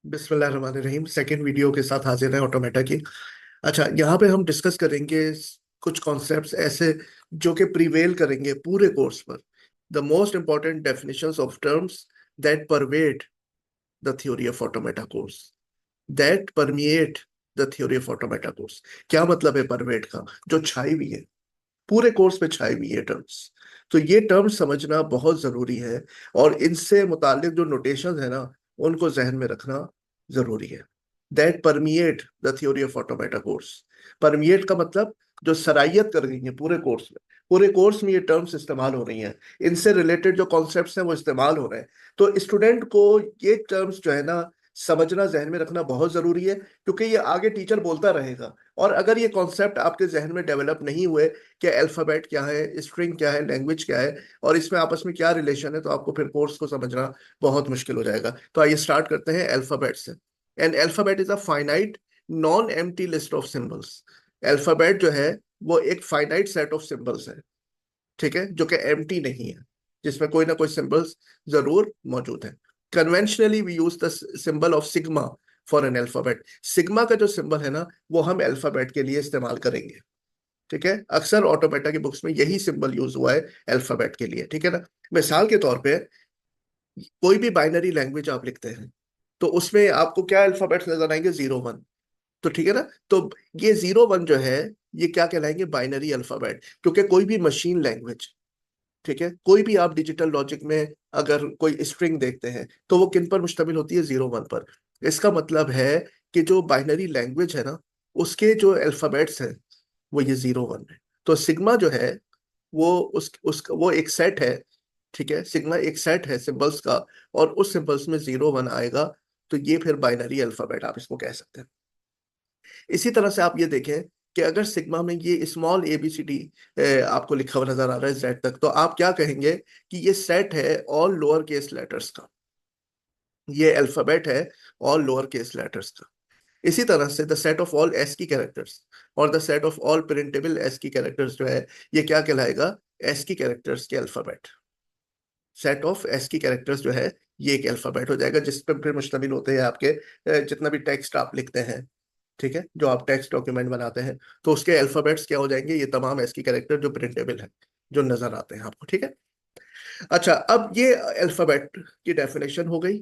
बिस्मिल्लाहिर्रहमानिर्रहीम। Second video के साथ हाजिर है ऑटोमेटा की। अच्छा, यहाँ पे हम डिस्कस करेंगे कुछ कॉन्सेप्ट्स ऐसे जो कि प्रिवेल करेंगे पूरे कोर्स पर। The most important definitions of terms that pervade the theory of automata course, that permeate the theory of automata course. क्या मतलब है परवेट का? जो छाई हुई है, पूरे कोर्स में छाई हुई है टर्म्स। तो ये टर्म्स समझना बहुत जरूरी है, और इनसे मुतालिक जो नोटेशन है ना, उनको जहन में रखना जरूरी है। That permeate the theory of automata course. Permeate का मतलब जो सरायत कर रही है पूरे कोर्स में। पूरे कोर्स में ये टर्म्स इस्तेमाल हो रही हैं, इनसे रिलेटेड जो कॉन्सेप्ट्स हैं वो इस्तेमाल हो रहे हैं। तो स्टूडेंट को ये टर्म्स जो है ना, समझना, जहन में रखना बहुत जरूरी है, क्योंकि ये आगे टीचर बोलता रहेगा। और अगर ये कॉन्सेप्ट आपके जहन में डेवलप नहीं हुए कि अल्फाबेट क्या है, स्ट्रिंग क्या है, लैंग्वेज क्या है, और इसमें आपस में क्या रिलेशन है, तो आपको फिर कोर्स को समझना बहुत मुश्किल हो जाएगा। तो आइए स्टार्ट करते हैं अल्फाबेट से। An alphabet is a finite non empty list of symbols. Alphabet जो है वो एक फाइनाइट सेट ऑफ सिंबल्स है, ठीक है, जो कि एम्प्टी नहीं है, जिसमें कोई ना कोई सिंबल्स जरूर मौजूद है। Conventionally we use the symbol of sigma for an alphabet. Sigma का जो सिंबल है ना, वो हम अल्फाबेट के लिए इस्तेमाल करेंगे, ठीक है। अक्सर ऑटोमेटा की बुक्स में यही सिंबल यूज हुआ है अल्फाबेट के लिए, ठीक है ना। मिसाल के तौर पे कोई भी बाइनरी लैंग्वेज आप लिखते हैं, तो उसमें आपको क्या अल्फाबेट्स नजर आएंगे? 0 1। तो ठीक है ना। तो ये 0 1 जो है, ये क्या कहलाएंगे? Binary alphabet. क्योंकि कोई भी मशीन लैंग्वेज, ठीक है, कोई भी आप डिजिटल लॉजिक में अगर कोई स्ट्रिंग देखते हैं, तो वो किन पर मुश्तमिल होती है? 0 1 पर। इसका मतलब है कि जो बाइनरी लैंग्वेज है ना, उसके जो अल्फाबेट्स हैं वो ये 0 1 है। तो सिग्मा जो है वो वो एक सेट है, ठीक है। सिग्मा एक सेट है सिंबल्स का, और उस सिंबल्स में 0 1 आएगा, तो ये फिर बाइनरी अल्फाबेट आप इसको कह सकते हैं। इसी तरह से आप ये देखें कि अगर सिग्मा में ये स्मॉल ABCD आपको लिखा हुआ नजर आ रहा है जेड तक, तो आप क्या कहेंगे कि ये सेट है ऑल लोअर केस लेटर्स का, ये अल्फाबेट है ऑल लोअर केस लेटर्स का। इसी तरह से the set of all S की कैरेक्टर्स और the set of all printable S की कैरेक्टर्स जो है, ये क्या कहलाएगा? एस की कैरेक्टर्स के अल्फाबेट। सेट ऑफ एस की कैरेक्टर्स जो है, ये एक अल्फाबेट हो जाएगा, जिस पर फिर मुश्तमिल होते हैं आपके जितना भी टेक्स्ट आप लिखते हैं, ठीक है, जो आप टेक्स्ट डॉक्यूमेंट बनाते हैं, तो उसके अल्फाबेट्स क्या हो जाएंगे? ये तमाम एस की कैरेक्टर जो प्रिंटेबल है, जो नजर आते हैं आपको, ठीक है। अच्छा, अब ये अल्फाबेट की डेफिनेशन हो गई,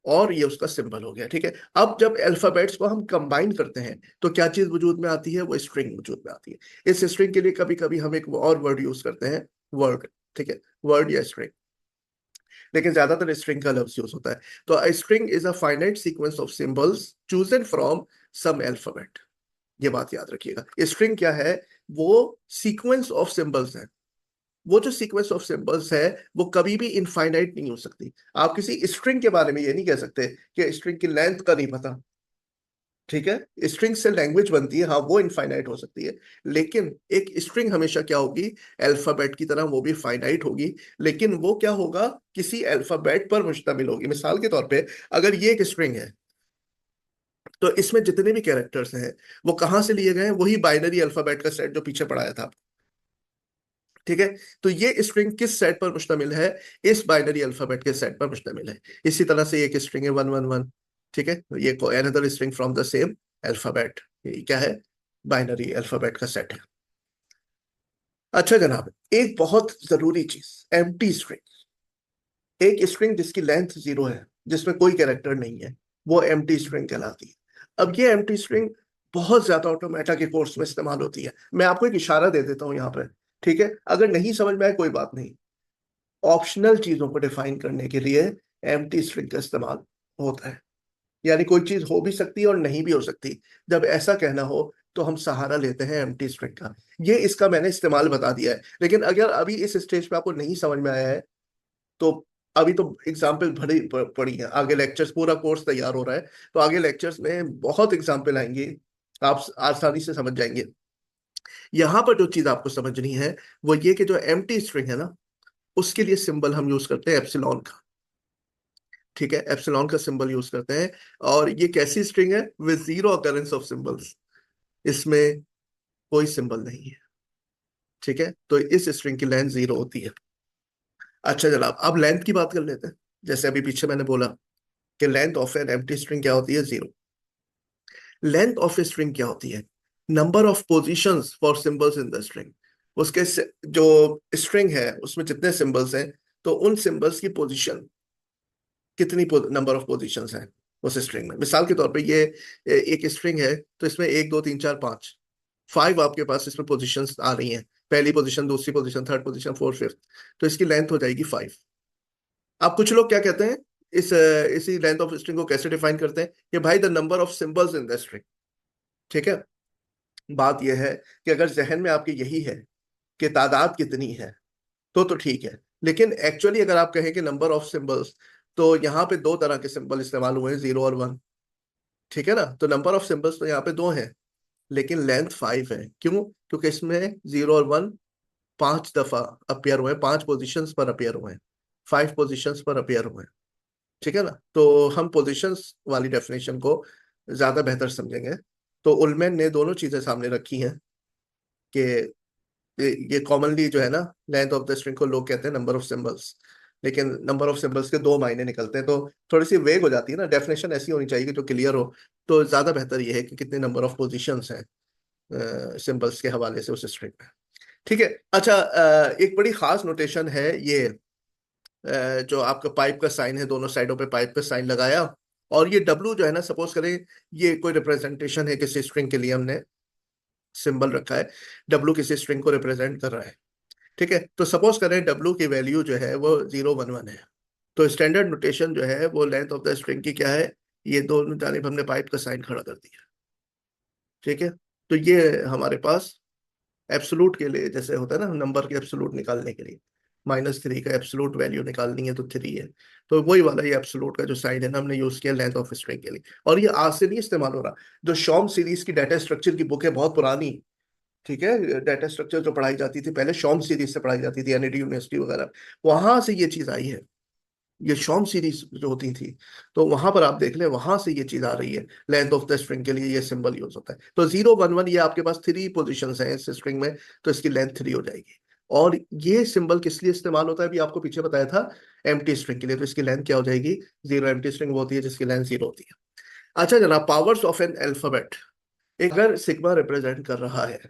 और ये उसका सिंबल हो गया, ठीक है। अब जब अल्फाबेट्स को हम कंबाइन करते हैं, तो क्या चीज वजूद में आती है? वो स्ट्रिंग वजूद में आती है। इस स्ट्रिंग के लिए कभी कभी हम एक और वर्ड यूज करते हैं, वर्ड, ठीक है, वर्ड या स्ट्रिंग, लेकिन ज्यादातर स्ट्रिंग का लफ्ज यूज होता है। तो string is a finite sequence of symbols chosen from some alphabet. ये बात याद रखिएगा। स्ट्रिंग क्या है? वो सीक्वेंस ऑफ सिंबल्स है। वो जो सीक्वेंस ऑफ सिंबल्स है, वो कभी भी इनफाइनाइट नहीं हो सकती। आप किसी स्ट्रिंग के बारे में ये नहीं कह सकते कि स्ट्रिंग की लेंथ का नहीं पता, ठीक है। स्ट्रिंग से लैंग्वेज बनती है, हाँ, वो इनफाइनाइट हो सकती है, लेकिन एक स्ट्रिंग हमेशा क्या होगी? अल्फाबेट की तरह वो भी फाइनाइट होगी, लेकिन वो क्या होगा? किसी अल्फाबेट पर मुश्तमिल होगी। मिसाल के तौर पे अगर ये एक स्ट्रिंग है, तो इसमें जितने भी कैरेक्टर्स हैं वो कहाँ से लिए गए हैं? वही बाइनरी अल्फाबेट का सेट जो पीछे पढ़ाया था, ठीक है। तो ये स्ट्रिंग किस सेट पर मुश्तमिल है? इस बाइनरी अल्फाबेट के सेट पर मुश्तमिल है। इसी तरह से एक स्ट्रिंग है 1 1 1, ठीक है, तो ये another string from the same alphabet. ये क्या है? बाइनरी अल्फाबेट का सेट है। अच्छा जनाब, एक बहुत जरूरी चीज, एम्प्टी स्ट्रिंग। एक स्ट्रिंग जिसकी लेंथ 0 है, जिसमें कोई कैरेक्टर नहीं है, वो एम्प्टी स्ट्रिंग कहलाती है। अब ये एम्प्टी स्ट्रिंग बहुत ज्यादा ऑटोमेटा के कोर्स में इस्तेमाल होती है। मैं आपको एक इशारा दे देता हूँ यहाँ पर, ठीक है। अगर नहीं समझ में आए कोई बात नहीं। ऑप्शनल चीजों को डिफाइन करने के लिए एम्प्टी स्ट्रिंग का इस्तेमाल होता है। यानी कोई चीज हो भी सकती है और नहीं भी हो सकती। जब ऐसा कहना हो, तो हम सहारा लेते हैं एम्प्टी स्ट्रिंग का। ये इसका मैंने इस्तेमाल बता दिया है, लेकिन अगर अभी इस स्टेज पे आपको नहीं समझ में आया है, तो अभी तो एग्जाम्पल भरी पड़ी है, आगे लेक्चर्स, पूरा कोर्स तैयार हो रहा है, तो आगे लेक्चर्स में बहुत एग्जाम्पल आएंगे, आप आसानी से समझ जाएंगे। यहां पर जो चीज आपको समझनी है, वो ये कि जो एम्प्टी स्ट्रिंग है ना, उसके लिए सिंबल हम यूज करते हैं एप्सिलॉन का, ठीक है, एप्सिलॉन का सिंबल यूज करते हैं। और ये कैसी स्ट्रिंग है? With zero occurrence of symbols. इसमें कोई सिंबल नहीं है, ठीक है। तो इस स्ट्रिंग की लेंथ 0 होती है। अच्छा जनाब, अब लेंथ की बात कर लेते हैं। जैसे अभी पीछे मैंने बोला कि length of an empty string क्या होती है, 0। लेंथ ऑफ ए स्ट्रिंग क्या होती है, number of positions for symbols in the string. जो स्ट्रिंग है उसमें जितने सिंबल्स हैं, तो उन सिंबल्स की पोजीशन, कितनी नंबर ऑफ पोजीशंस हैं उस स्ट्रिंग में। मिसाल के तौर पे ये एक स्ट्रिंग है, तो इसमें 1 2 3 4 5, 5 आपके पास इसमें पोजीशंस आ रही हैं, पहली पोजीशन, दूसरी position, third position, fourth, fifth. तो इसकी लेंथ हो जाएगी 5। अब कुछ लोग क्या कहते हैं, इसी लेंथ ऑफ स्ट्रिंग को कैसे डिफाइन करते हैं, कि भाई the number of symbols in the string. ठीक है, बात यह है कि अगर जहन में आपके यही है कि तादाद कितनी है, तो ठीक है। लेकिन एक्चुअली अगर आप कहें कि नंबर ऑफ सिंबल्स, तो यहाँ पे दो तरह के सिंबल इस्तेमाल हुए हैं, 0 और 1। ठीक है ना, तो नंबर ऑफ सिंबल्स तो यहाँ पे दो हैं, लेकिन लेंथ 5 है। क्यों? क्योंकि इसमें 0 और 1 5 दफा अपियर हुए हैं, 5 पोजिशंस पर अपियर हुए हैं, 5 पोजिशंस पर अपियर हुए हैं। ठीक है ना, तो हम पोजिशंस वाली डेफिनेशन को ज्यादा बेहतर समझेंगे। तो उलमैन ने दोनों चीजें सामने रखी हैं कि ये कॉमनली जो है ना, लेंथ ऑफ द स्ट्रिंग को लोग कहते हैं नंबर ऑफ सिंबल्स, लेकिन नंबर ऑफ सिंबल्स के दो मायने निकलते हैं, तो थोड़ी सी वेग हो जाती है ना, डेफिनेशन ऐसी होनी चाहिए कि जो क्लियर हो। तो ज्यादा बेहतर ये है कि कितने नंबर ऑफ पोजीशंस हैं सिंबल्स के हवाले से उस स्ट्रिंग में। ठीक है। अच्छा, एक बड़ी खास नोटेशन है ये, जो आपका पाइप का साइन है, दोनों साइडों पे पाइप का साइन लगाया, और ये डब्लू जो है ना, सपोज करें ये कोई रिप्रेजेंटेशन है किसी स्ट्रिंग के लिए, हमने सिंबल रखा है, डब्लू किसी स्ट्रिंग को रिप्रेजेंट कर रहा है। ठीक है, तो सपोज करें डब्लू की वैल्यू जो है वो 0 1 1 है, तो स्टैंडर्ड नोटेशन जो है वो लेंथ ऑफ द स्ट्रिंग की क्या है, ये दोनों जानिब हमने पाइप का साइन खड़ा कर दिया। ठीक है, तो ये हमारे पास एब्सोलूट के लिए जैसे होता है ना, नंबर के एब्सोलूट निकालने के लिए, -3 का एब्सोलूट वैल्यू निकालनी है तो 3 है, तो वही वाला ये एब्सोलूट का जो साइन है ना, हमने यूज किया लेंथ ऑफ स्ट्रिंग के लिए। और ये आज से नहीं इस्तेमाल हो रहा, जो शॉम सीरीज की डाटा स्ट्रक्चर की बुक है, बहुत पुरानी। ठीक है, डाटा स्ट्रक्चर जो पढ़ाई जाती थी पहले, शॉम सीरीज से पढ़ाई जाती थी, एनईडी यूनिवर्सिटी वगैरह, वहां से ये चीज आई है। ये शॉम सीरीज जो होती थी, तो वहां पर आप देख लें, वहां से ये चीज आ रही है, लेंथ ऑफ द स्ट्रिंग के लिए ये सिंबल यूज होता है। तो 0 1 1, ये आपके पास 3 पोजिशन हैं इस स्ट्रिंग में, तो इसकी लेंथ 3 हो जाएगी। और ये सिंबल किस लिए इस्तेमाल होता है, अभी आपको पीछे बताया था, एम्प्टी स्ट्रिंग के लिए, तो इसकी लेंथ क्या हो जाएगी, 0। एम्प्टी स्ट्रिंग वो होती है जिसकी लेंथ 0 होती है। अच्छा जनाब, पावर्स ऑफ एन अल्फाबेट, अगर सिग्मा रिप्रेजेंट कर रहा है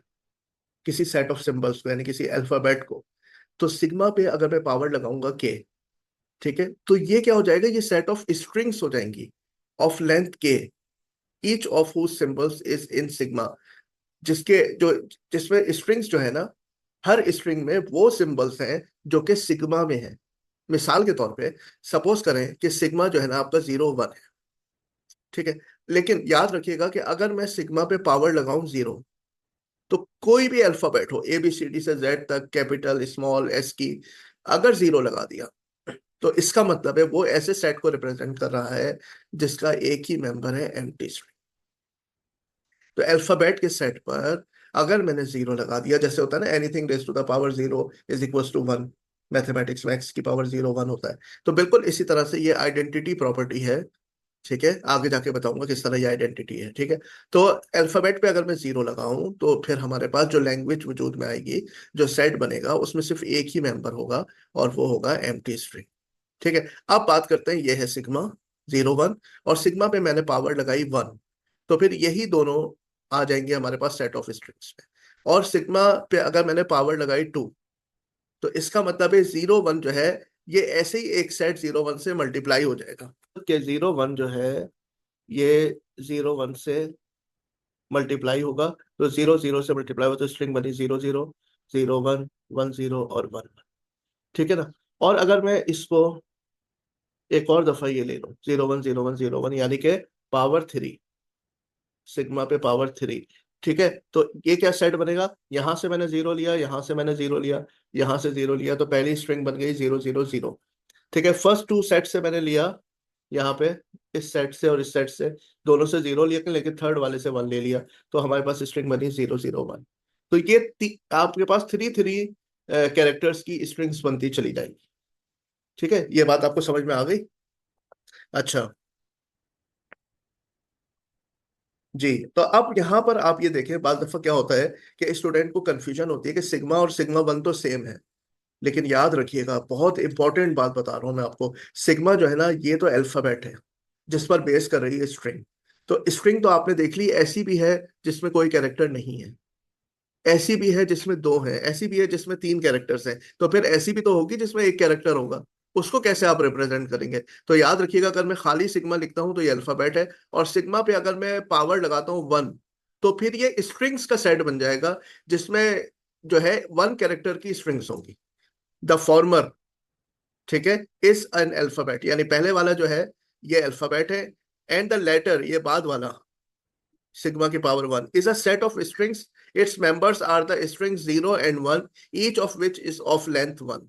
किसी सेट ऑफ सिंबल्स को, यानी किसी अल्फाबेट को, तो सिग्मा पे अगर मैं पावर लगाऊंगा के, ठीक है, तो ये क्या हो जाएगा, ये सेट ऑफ स्ट्रिंग्स हो जाएंगी ऑफ लेंथ के, each of whose symbols is in sigma, जिसके जो जिसमें स्ट्रिंग्स जो है ना, हर स्ट्रिंग में वो सिंबल्स हैं जो कि सिग्मा में है। मिसाल के तौर पे सपोज करें कि सिग्मा जो है ना आपका 0 1 है। ठीक है, लेकिन याद रखिएगा कि अगर मैं सिग्मा पे पावर लगाऊं 0, तो कोई भी अल्फाबेट हो, ABCD से जेड तक, कैपिटल स्मॉल एस की, अगर 0 लगा दिया, तो इसका मतलब है वो ऐसे सेट को रिप्रेजेंट कर रहा है जिसका एक ही मेंबर है एम्प्टी स्ट्रिंग। तो अल्फाबेट के सेट पर अगर मैंने 0 लगा दिया, जैसे होता है ना, anything raise to the power 0 is equal to 1, mathematics में x की पावर 0 1 होता है, तो बिल्कुल इसी तरह से ये आइडेंटिटी प्रॉपर्टी है। ठीक है, आगे जाके बताऊंगा किस तरह ये आइडेंटिटी है। ठीक है, तो अल्फाबेट पे अगर मैं 0 लगाऊं, तो फिर हमारे पास जो लैंग्वेज वजूद में आएगी, जो सेट बनेगा, उसमें सिर्फ एक ही मेंबर होगा, और वो होगा एम्प्टी स्ट्रिंग। ठीक है, अब बात करते हैं, ये है सिग्मा 0 1, और सिग्मा पे मैंने पावर लगाई 1, तो फिर यही दोनों आ जाएंगे हमारे पास सेट ऑफ स्ट्रिंग्स में। और सिग्मा पे अगर मैंने पावर लगाई 2, तो इसका मतलब है 0 1 जो है, ये ऐसे ही एक सेट 0 1 से मल्टीप्लाई हो जाएगा, कि 0 1 जो है ये 0 1 से मल्टीप्लाई होगा, तो 0 0 से मल्टीप्लाई हो, तो स्ट्रिंग बनी 0 0 0 1 1 0 और 1 1। ठीक है ना, और अगर मैं इसको एक और दफा ये ले लूं, 0 1 0 1 0 1, यानी कि पावर 3, सिग्मा पे पावर 3। ठीक है, तो ये क्या सेट बनेगा, यहां से मैंने 0 लिया, यहां से मैंने 0 लिया, यहां से 0 लिया, तो पहली स्ट्रिंग बन गई 0 0 0। ठीक है, फर्स्ट 2 सेट से मैंने लिया, यहाँ पे इस सेट से और इस सेट से, दोनों से 0 लिया, लेकिन थर्ड वाले से 1 ले लिया, तो हमारे पास स्ट्रिंग बनी 0 0 1। तो ये आपके पास 3 3 कैरेक्टर्स की स्ट्रिंग्स बनती चली जाएगी। ठीक है, ये बात आपको समझ में आ गई। अच्छा जी, तो अब यहाँ पर आप ये देखें, बात दफा क्या होता है कि स्टूडेंट को कंफ्यूजन होती है कि सिग्मा और सिग्मा 1 तो सेम है, लेकिन याद रखिएगा, बहुत इंपॉर्टेंट बात बता रहा हूं मैं आपको, सिग्मा जो है ना, ये तो अल्फाबेट है, जिस पर बेस कर रही है स्ट्रिंग। तो स्ट्रिंग तो आपने देख ली, ऐसी भी है जिसमें कोई कैरेक्टर नहीं है, ऐसी भी है जिसमें दो है, ऐसी भी है जिसमें तीन कैरेक्टर्स हैं, तो फिर ऐसी भी तो होगी जिसमें एक कैरेक्टर होगा। उसको कैसे आप रिप्रेजेंट करेंगे? तो याद रखिएगा, अगर मैं खाली सिग्मा लिखता हूं तो ये अल्फाबेट है, और सिग्मा पे अगर मैं पावर लगाता हूँ वन, तो फिर ये स्ट्रिंग्स का सेट बन जाएगा, जिसमें जो है वन कैरेक्टर की स्ट्रिंग्स होंगी। द फॉर्मर, ठीक है, इज एन अल्फाबेट, यानी पहले वाला जो है ये अल्फाबेट है, एंड द लेटर, ये बाद वाला sigma की power one, is a set of strings. Its members are the strings 0 and 1, each of which is of length 1,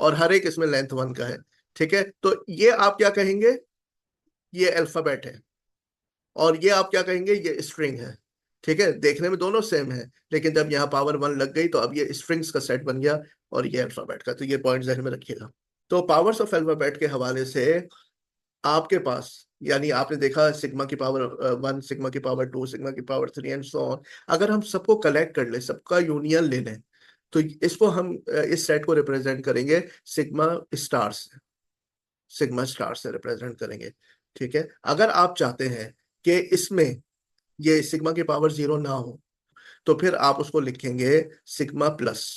और हर एक इसमें लेंथ 1 का है। ठीक है, तो ये आप क्या कहेंगे? ये अल्फाबेट है। और ये आप क्या कहेंगे? ये स्ट्रिंग है। ठीक है, देखने में दोनों सेम है, लेकिन जब यहाँ पावर वन लग गई तो अब ये स्ट्रिंग्स का सेट बन गया, और ये अल्फाबेट का। तो ये पॉइंट जहन में रखिएगा। तो पावर्स ऑफ अल्फाबेट के हवाले से आपके पास, यानी आपने देखा सिग्मा की पावर वन, सिग्मा की पावर टू, सिग्मा की power three, and so on. अगर हम सबको कलेक्ट कर ले, सबका यूनियन ले लें, तो इसको हम इस सेट को रिप्रेजेंट करेंगे सिग्मा स्टार से, सिग्मा स्टार से रिप्रेजेंट करेंगे। ठीक है, अगर आप चाहते हैं कि इसमें ये सिग्मा की पावर जीरो ना हो, तो फिर आप उसको लिखेंगे सिग्मा प्लस।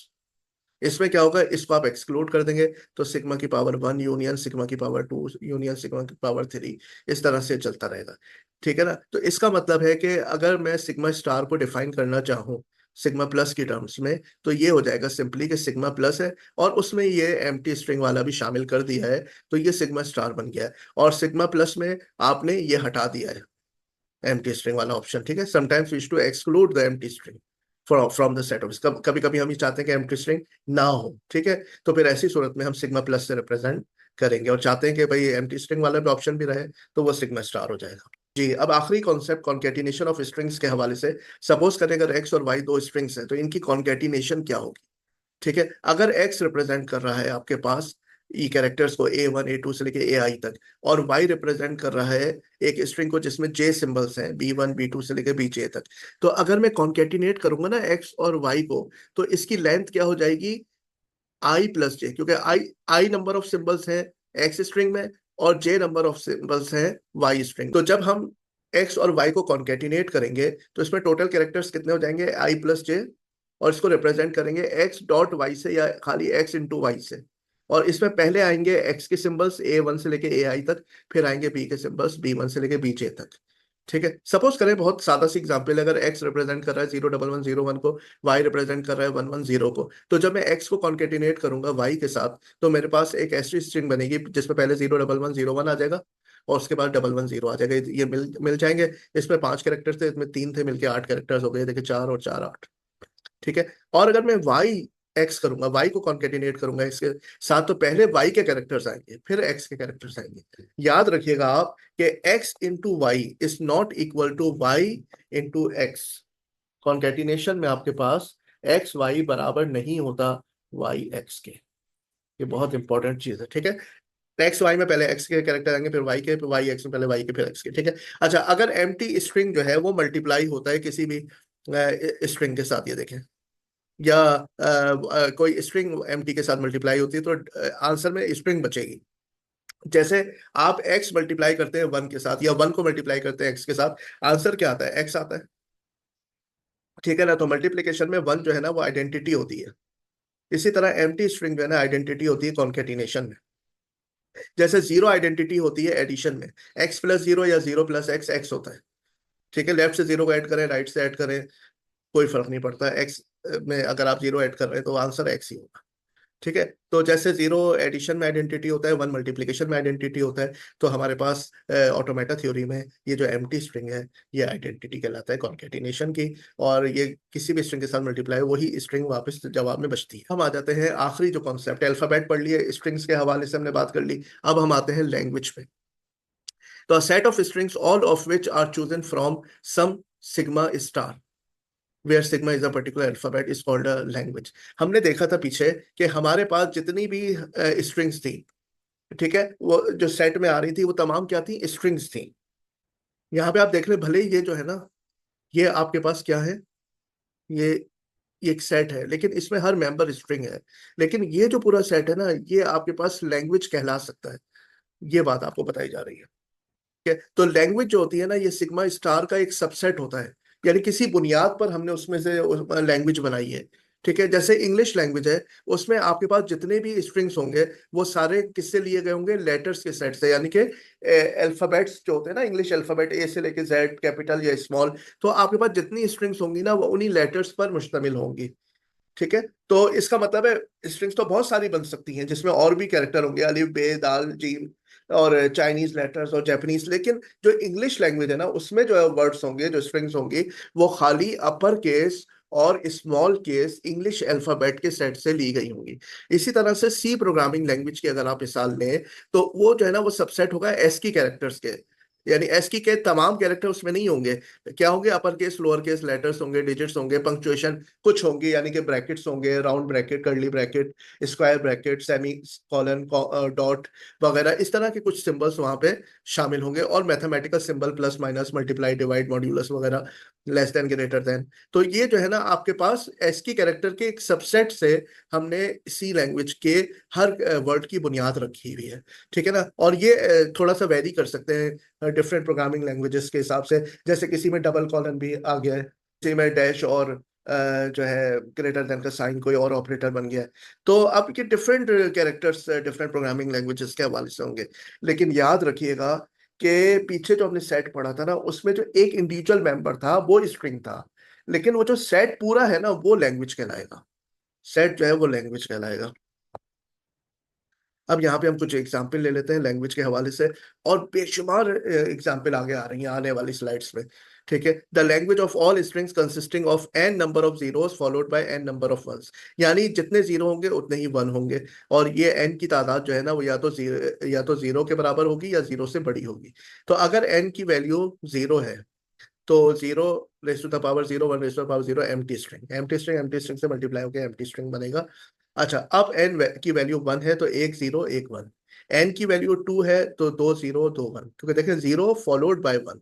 इसमें क्या होगा, इसको आप एक्सक्लूड कर देंगे, तो सिग्मा की पावर वन यूनियन सिग्मा की पावर टू यूनियन सिग्मा की पावर थ्री, इस तरह से चलता रहेगा। ठीक है ना? तो इसका मतलब है कि अगर मैं सिग्मा स्टार को डिफाइन करना चाहूँ सिग्मा प्लस की टर्म्स में, तो ये हो जाएगा सिंपली कि सिग्मा प्लस है, और उसमें ये एम्प्टी स्ट्रिंग वाला भी शामिल कर दिया है, तो ये सिग्मा स्टार बन गया है। और सिग्मा प्लस में आपने ये हटा दिया है, एम्प्टी स्ट्रिंग वाला ऑप्शन। ठीक है, sometimes we to exclude the empty string from the set of, कभी कभी हम ये चाहते हैं कि एम्प्टी स्ट्रिंग ना हो। ठीक है, तो फिर ऐसी सूरत में हम सिग्मा प्लस से रिप्रेजेंट करेंगे, और चाहते हैं कि भाई एम्प्टी स्ट्रिंग वाला भी ऑप्शन भी रहे, तो वो सिग्मा स्टार हो जाएगा। जी, अब आखिरी कॉन्सेप्ट कॉन्केटिनेशन ऑफ स्ट्रिंग्स के हवाले से। सपोज करें अगर एक्स और वाई दो स्ट्रिंग्स हैं, तो इनकी कॉन्केटिनेशन क्या होगी? ठीक है, अगर एक्स रिप्रेजेंट कर रहा है आपके पास ई कैरेक्टर्स को A1 A2 से लेके AI तक, और वाई रिप्रेजेंट कर रहा है एक स्ट्रिंग को जिसमें जे सिंबल्स हैं B1 B2 से लेके BJ तक, तो अगर मैं कॉन्केटिनेट करूंगा ना एक्स और वाई को, तो इसकी लेंथ क्या हो जाएगी? I प्लस जे, क्योंकि आई नंबर ऑफ सिंबल्स है एक्स स्ट्रिंग में, और जे नंबर ऑफ सिंबल्स है वाई स्ट्रिंग। तो जब हम एक्स और वाई को कॉन्केटिनेट करेंगे, तो इसमें टोटल कैरेक्टर्स कितने हो जाएंगे? I प्लस जे, और इसको रिप्रेजेंट करेंगे एक्स डॉट वाई से, या खाली एक्स इंटू वाई से। और इसमें पहले आएंगे एक्स के सिंबल्स A1 से लेके AI तक, फिर आएंगे बी के सिंबल्स B1 से लेके BJ तक। ठीक है, सपोज करें बहुत सादा सी एग्जांपल, अगर एक्स रिप्रेजेंट कर रहा है 0 11 0 1 को, वाई रिप्रेजेंट कर रहा है 1 1 0 को, तो जब मैं एक्स को कॉन्केटिनेट करूंगा वाई के साथ, तो मेरे पास एक ऐसी स्ट्रिंग बनेगी जिसमें पहले 0 11 0 1 आ जाएगा, और उसके बाद 1 1 0 आ जाएगा। ये मिल मिल जाएंगे। इसमें पांच कैरेक्टर्स थे, इसमें तीन थे, मिलके आठ कैरेक्टर्स हो गए। देखिए, चार और चार आठ। ठीक है, और अगर मैं वाई एक्स करूंगा, वाई को कॉन्केटिनेट करूंगा इसके साथ, तो पहले वाई के कैरेक्टर्स आएंगे, फिर एक्स के कैरेक्टर्स आएंगे। याद रखिएगा आप कि x into y is not equal to y into x. Concatenation में आपके पास एक्स वाई बराबर नहीं होता वाई एक्स के। ये बहुत इंपॉर्टेंट चीज है। ठीक है, एक्स वाई में पहले एक्स के कैरेक्टर आएंगे, फिर वाई के, फिर वाई एक्स में पहले वाई के, फिर एक्स के। ठीक है, अच्छा, अगर एम्प्टी स्ट्रिंग जो है वो मल्टीप्लाई होता है किसी भी स्ट्रिंग के साथ, ये देखें, या कोई स्ट्रिंग एम्प्टी के साथ मल्टीप्लाई होती है, तो आंसर में स्ट्रिंग बचेगी। जैसे आप एक्स मल्टीप्लाई करते हैं वन के साथ, या वन को मल्टीप्लाई करते हैं एक्स के साथ, आंसर क्या आता है? एक्स आता है। ठीक है ना? तो मल्टीप्लीकेशन में वन जो है ना वो आइडेंटिटी होती है। इसी तरह एम्प्टी स्ट्रिंग जो है ना आइडेंटिटी होती है कॉन्केटिनेशन में। जैसे जीरो आइडेंटिटी होती है एडिशन में, एक्स प्लस जीरो या जीरो प्लस एक्स एक्स होता है। ठीक है, लेफ्ट से जीरो को ऐड करें, राइट से ऐड करें, कोई फर्क नहीं पड़ता। एक्स में अगर आप जीरो ऐड कर रहे हैं तो आंसर एक्स ही होगा। ठीक है, तो जैसे जीरो एडिशन में आइडेंटिटी होता है, वन मल्टीप्लिकेशन में आइडेंटिटी होता है, तो हमारे पास ऑटोमेटा थ्योरी में ये जो एम्प्टी स्ट्रिंग है, ये आइडेंटिटी कहलाता है कॉन्केटिनेशन की। और ये किसी भी स्ट्रिंग के साथ मल्टीप्लाई, वही स्ट्रिंग वापस जवाब में बचती है। हम आ जाते हैं आखिरी जो कॉन्सेप्ट, अल्फाबेट पढ़ लिए, स्ट्रिंग्स के हवाले से हमने बात कर ली, अब हम आते हैं लैंग्वेज पे। तो set of strings all of which are chosen from some sigma star where sigma is a particular alphabet is called a language. हमने देखा था पीछे कि हमारे पास जितनी भी स्ट्रिंग्स थी, ठीक है, वो जो सेट में आ रही थी वो तमाम क्या थी? स्ट्रिंग्स थी। यहाँ पे आप देख रहे हैं, भले ही ये जो है ना, ये आपके पास क्या है? ये ये एक सेट है, लेकिन इसमें हर मेंबर स्ट्रिंग है। लेकिन ये जो पूरा सेट है ना, ये आपके पास लैंग्वेज कहला सकता है। ये बात आपको बताई जा रही है। है। तो लैंग्वेज जो होती है ना, ये सिग्मा स्टार का एक सबसेट होता है, यानी किसी बुनियाद पर हमने उसमें से लैंग्वेज बनाई है। ठीक है, जैसे इंग्लिश लैंग्वेज है, उसमें आपके पास जितने भी स्ट्रिंग्स होंगे वो सारे किससे लिए गए होंगे, लेटर्स के सेट से, यानी कि अल्फाबेट्स जो होते हैं ना, इंग्लिश अल्फाबेट ए से लेके जेड, कैपिटल या स्मॉल। तो आपके पास जितनी स्ट्रिंग्स होंगी ना, वो उन्हीं लेटर्स पर मुश्तमिल होंगी। ठीक है, तो इसका मतलब है स्ट्रिंग्स तो बहुत सारी बन सकती हैं, जिसमें और भी कैरेक्टर होंगे, अलिफ बे दाल जीम, और चाइनीज लेटर्स और जापानीज। लेकिन जो इंग्लिश लैंग्वेज है ना, उसमें जो वर्ड्स होंगे, जो स्ट्रिंग्स होंगी, वो खाली अपर केस और स्मॉल केस इंग्लिश अल्फाबेट के सेट से ली गई होंगी। इसी तरह से सी प्रोग्रामिंग लैंग्वेज की अगर आप मिसाल लें, तो वो जो है ना, वो सबसेट होगा एस की कैरेक्टर्स के, यानी एस की के तमाम कैरेक्टर उसमें नहीं होंगे। क्या होंगे, upper case, lower case, letters होंगे, डिजिट्स होंगे, पंक्चुएशन कुछ होंगी, यानी कि ब्रैकेट्स होंगे, round bracket, curly bracket, square bracket, semi colon, dot वगैरह, इस तरह के कुछ सिंबल्स वहां पे शामिल होंगे, और mathematical symbol, plus minus, multiply, divide, modulus वगैरह, लेस देन, ग्रेटर देन। तो ये जो है ना, आपके पास एस की कैरेक्टर के एक सबसेट से हमने सी लैंग्वेज के हर वर्ड की बुनियाद रखी हुई है। ठीक है ना, और ये थोड़ा सा वेरी कर सकते हैं डिफरेंट प्रोग्रामिंग लैंग्वेजेस के हिसाब से। जैसे किसी में डबल कॉलन भी आ गया है, किसी में डैश और जो है ग्रेटर देन का साइन कोई और ऑपरेटर बन गया है। तो अब ये different characters different programming languages के हवाले से होंगे। लेकिन याद रखिएगा कि पीछे जो हमने सेट पढ़ा था ना, उसमें जो एक इंडिविजुअल मेंबर था वो स्ट्रिंग था, लेकिन वो जो सेट पूरा है ना, वो लैंग्वेज कहलाएगा। सेट जो है वो लैंग्वेज कहलाएगा। अब यहाँ पे हम कुछ एग्जाम्पल ले लेते हैं लैंग्वेज के हवाले से, और बेशुमार एग्जाम्पल आगे आ रही हैं आने वाली स्लाइड्स में। ठीक है, the language of all strings consisting of n number of zeros followed by n number of ones, यानी जितने जीरो होंगे उतने ही वन होंगे, और ये एन की तादाद जो है ना, वो या तो जीरो के बराबर होगी या जीरो से बड़ी होगी। तो अगर एन की वैल्यू जीरो है, तो zero raise to the power zero, one raise to the power zero, empty string, empty string से मल्टीप्लाई होकर एम्प्टी स्ट्रिंग बनेगा। अच्छा, अब एन की वैल्यू वन है तो एक जीरो एक वन, एन की वैल्यू टू है तो दो जीरो दो वन, क्योंकि देखें जीरो फॉलोड बाय वन,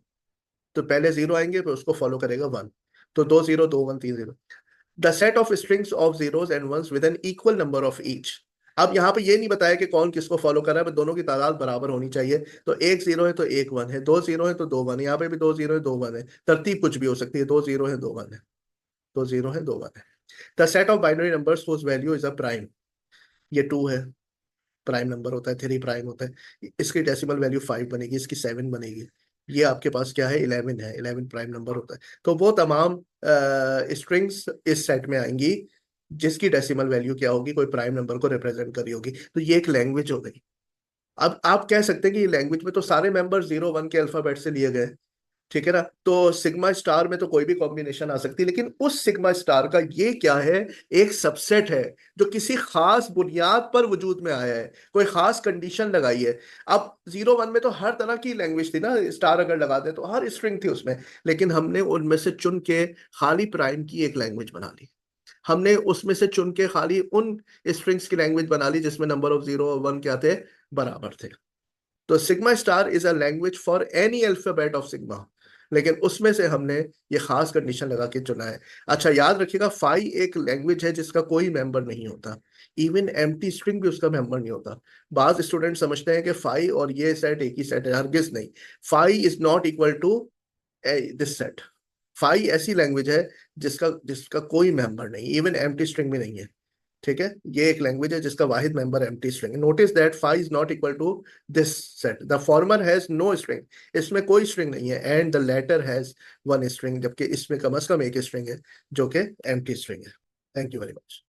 तो पहले जीरो आएंगे फिर उसको फॉलो करेगा वन। तो दो जीरो दो वन तीन zero. The set of strings of zeros and ones with n equal number of each. अब यहाँ पे ये नहीं बताया कि कौन किसको फॉलो कर रहा है, बस दोनों की तादाद बराबर होनी चाहिए। तो एक जीरो है तो एक वन है, दो जीरो है तो दो वन है, यहाँ पे भी दो जीरो है दो वन है, तरतीब कुछ भी हो सकती है, दो जीरो है दो वन है, दो जीरो है दो वन है। The set of binary numbers whose value is a prime, ये टू है, प्राइम नंबर होता है, थ्री प्राइम होता है, इसकी डेसिमल वैल्यू फाइव बनेगी, इसकी सेवन बनेगी। ये आपके पास क्या है, इलेवन है, इलेवन प्राइम नंबर होता है। तो वो तमाम स्ट्रिंग्स इस सेट में आएंगी जिसकी डेसिमल वैल्यू क्या होगी, कोई प्राइम नंबर को रिप्रेजेंट करी होगी। तो ये एक लैंग्वेज हो गई। अब आप कह सकते हैं कि लैंग्वेज में तो सारे मेंबर जीरो वन के अल्फाबेट से लिए गए। ठीक है ना, तो सिग्मा स्टार में तो कोई भी कॉम्बिनेशन आ सकती है, लेकिन उस सिग्मा स्टार का ये क्या है, एक सबसेट है जो किसी खास बुनियाद पर वजूद में आया है, कोई खास कंडीशन लगाई है। अब जीरो वन में तो हर तरह की लैंग्वेज थी ना, स्टार अगर लगा दे तो हर स्ट्रिंग थी उसमें, लेकिन हमने उनमें से चुन के खाली प्राइम की एक लैंग्वेज बना ली। हमने उसमें से चुन के खाली उन स्ट्रिंग्स की लैंग्वेज बना ली जिसमें नंबर ऑफ जीरो और वन क्या थे, बराबर थे। तो sigma star is a language for any alphabet of sigma, लेकिन उसमें से हमने ये खास कंडीशन लगा के चुना है। अच्छा, याद रखिएगा, फाई एक लैंग्वेज है जिसका कोई मेंबर नहीं होता, इवन एम्प्टी स्ट्रिंग भी उसका मेंबर नहीं होता। बाज स्टूडेंट समझते हैं कि फाई और ये सेट एक ही सेट है, हरगिज नहीं। Phi is not equal to this set. Phi ऐसी लैंग्वेज है जिसका जिसका कोई मेंबर नहीं, इवन एम्प्टी स्ट्रिंग भी नहीं है। ठीक है, ये एक लैंग्वेज है जिसका वाहिद member empty string. Notice that phi is not equal to this set, the former has no string, इसमें कोई स्ट्रिंग नहीं है, and the latter has one string, जबकि इसमें कम से कम एक स्ट्रिंग है जो कि एम्प्टी स्ट्रिंग है। Thank you very much.